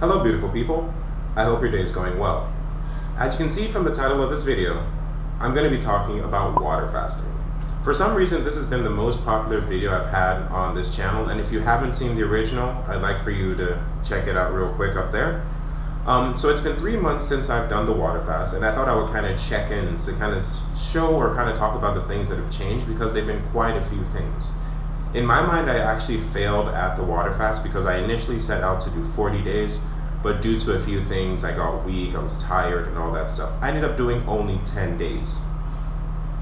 Hello beautiful people, I hope your day is going well. As you can see from the title of this video, I'm going to be talking about water fasting. For some reason this has been the most popular video I've had on this channel, and if you haven't seen the original, I'd like for you to check it out real quick up there. So it's been 3 months since I've done the water fast, and I thought I would kind of check in to kind of show or kind of talk about the things that have changed, because they've been quite a few things. In my mind, I actually failed at the water fast because I initially set out to do 40 days, but due to a few things, I got weak, I was tired, and all that stuff. I ended up doing only 10 days.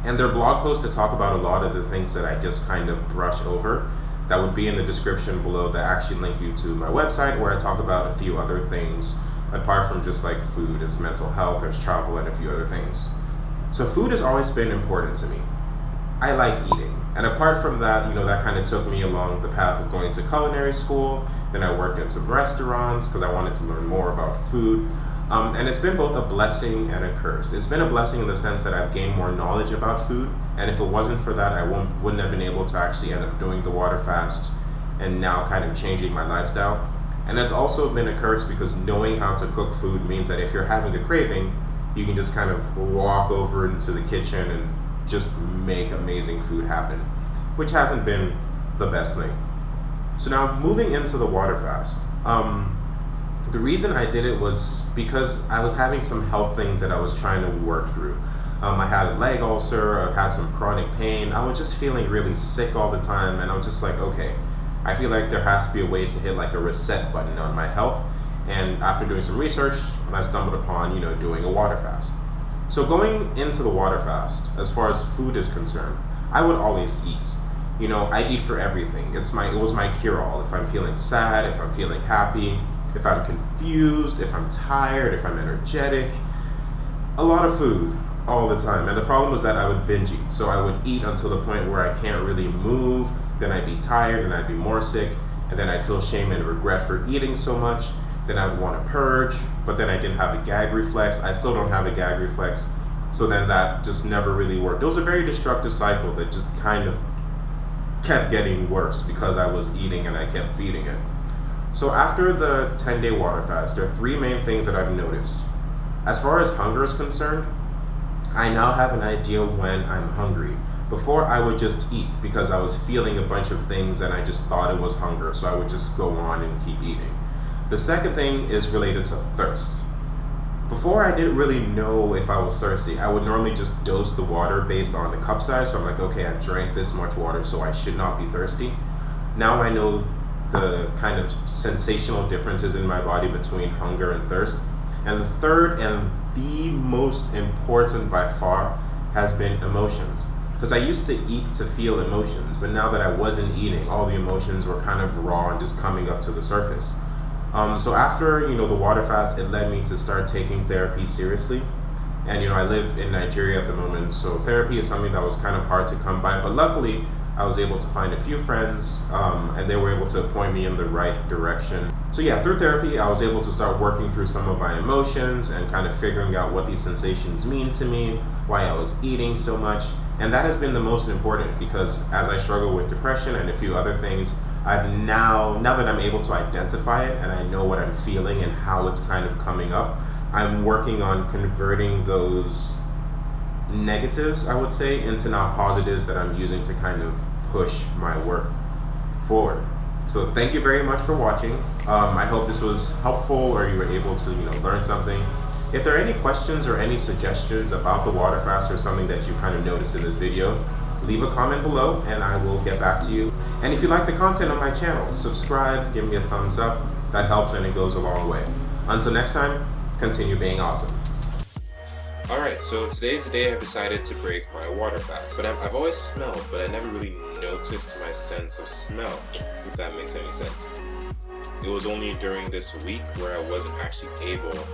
And there are blog posts that talk about a lot of the things that I just kind of brush over that would be in the description below that actually link you to my website, where I talk about a few other things apart from just like food. There's mental health, there's travel, and a few other things. So food has always been important to me. I like eating. And apart from that, that kind of took me along the path of going to culinary school. Then I worked in some restaurants because I wanted to learn more about food. And it's been both a blessing and a curse. It's been a blessing in the sense that I've gained more knowledge about food. And if it wasn't for that, I wouldn't have been able to actually end up doing the water fast and now kind of changing my lifestyle. And it's also been a curse because knowing how to cook food means that if you're having a craving, you can just kind of walk over into the kitchen and just make amazing food happen, which hasn't been the best thing. So now moving into the water fast, the reason I did it was because I was having some health things that I was trying to work through. I had a leg ulcer, I had some chronic pain, I was just feeling really sick all the time, and I was just like, okay, I feel like there has to be a way to hit like a reset button on my health. And after doing some research, I stumbled upon, doing a water fast. So going into the water fast, as far as food is concerned, I would always eat. I eat for everything. It was my cure-all. If I'm feeling sad, if I'm feeling happy, if I'm confused, if I'm tired, if I'm energetic, a lot of food all the time. And the problem was that I would binge eat. So I would eat until the point where I can't really move, then I'd be tired and I'd be more sick, and then I'd feel shame and regret for eating so much. Then I'd want to purge, but then I didn't have a gag reflex. I still don't have a gag reflex. So then that just never really worked. It was a very destructive cycle that just kind of kept getting worse because I was eating and I kept feeding it. So after the 10-day water fast, there are 3 main things that I've noticed. As far as hunger is concerned, I now have an idea when I'm hungry. Before, I would just eat because I was feeling a bunch of things and I just thought it was hunger, so I would just go on and keep eating. The second thing is related to thirst. Before, I didn't really know if I was thirsty. I would normally just dose the water based on the cup size, so I'm like, okay, I drank this much water, so I should not be thirsty. Now I know the kind of sensational differences in my body between hunger and thirst. And the third and the most important by far has been emotions. Because I used to eat to feel emotions, but now that I wasn't eating, all the emotions were kind of raw and just coming up to the surface. So after, the water fast, it led me to start taking therapy seriously. And, I live in Nigeria at the moment, so therapy is something that was kind of hard to come by. But luckily, I was able to find a few friends, and they were able to point me in the right direction. So yeah, through therapy, I was able to start working through some of my emotions and kind of figuring out what these sensations mean to me, why I was eating so much. And that has been the most important, because as I struggle with depression and a few other things, I've now that I'm able to identify it and I know what I'm feeling and how it's kind of coming up, I'm working on converting those negatives, I would say, into now positives that I'm using to kind of push my work forward. So thank you very much for watching. I hope this was helpful or you were able to learn something. If there are any questions or any suggestions about the water fast or something that you kind of noticed in this video, leave a comment below and I will get back to you. And if you like the content on my channel, subscribe, give me a thumbs up. That helps and it goes a long way. Until next time, continue being awesome. Alright, so today's the day I've decided to break my water fast. But I've always smelled, but I never really noticed my sense of smell, if that makes any sense. It was only during this week where I wasn't actually able